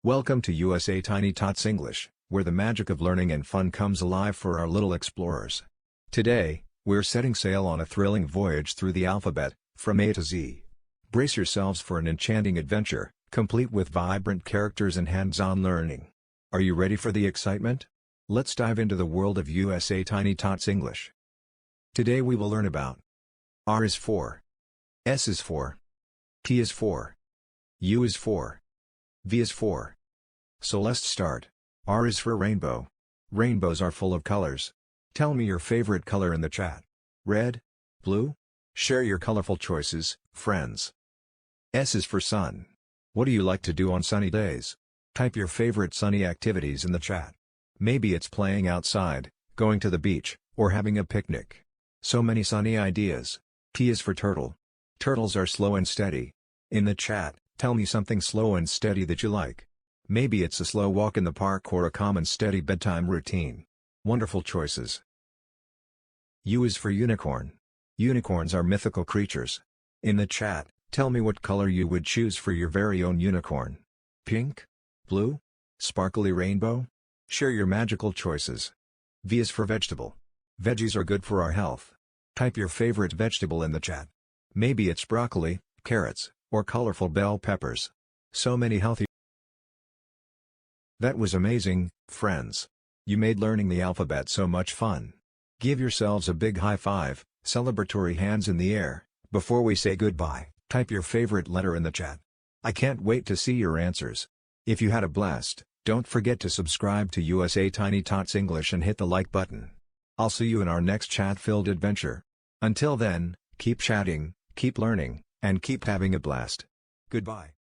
Welcome to USA Tiny Tots English, where the magic of learning and fun comes alive for our little explorers. Today, we're setting sail on a thrilling voyage through the alphabet, from A to Z. Brace yourselves for an enchanting adventure, complete with vibrant characters and hands-on learning. Are you ready for the excitement? Let's dive into the world of USA Tiny Tots English. Today we will learn about R is for, S is for, T is for, U is for, V is for. So let's start. R is for rainbow. Rainbows are full of colors. Tell me your favorite color in the chat. Red? Blue? Share your colorful choices, friends. S is for sun. What do you like to do on sunny days? Type your favorite sunny activities in the chat. Maybe it's playing outside, going to the beach, or having a picnic. So many sunny ideas. T is for turtle. Turtles are slow and steady. In the chat, tell me something slow and steady that you like. Maybe it's a slow walk in the park or a calm and steady bedtime routine. Wonderful choices. U is for unicorn. Unicorns are mythical creatures. In the chat, tell me what color you would choose for your very own unicorn. Pink? Blue? Sparkly rainbow? Share your magical choices. V is for vegetable. Veggies are good for our health. Type your favorite vegetable in the chat. Maybe it's broccoli, carrots, or colorful bell peppers. So many healthy. That was amazing, friends. You made learning the alphabet so much fun. Give yourselves a big high five, celebratory hands in the air. Before we say goodbye, type your favorite letter in the chat. I can't wait to see your answers. If you had a blast, don't forget to subscribe to USA Tiny Tots English and hit the like button. I'll see you in our next chat-filled adventure. Until then, keep chatting, keep learning, and keep having a blast. Goodbye.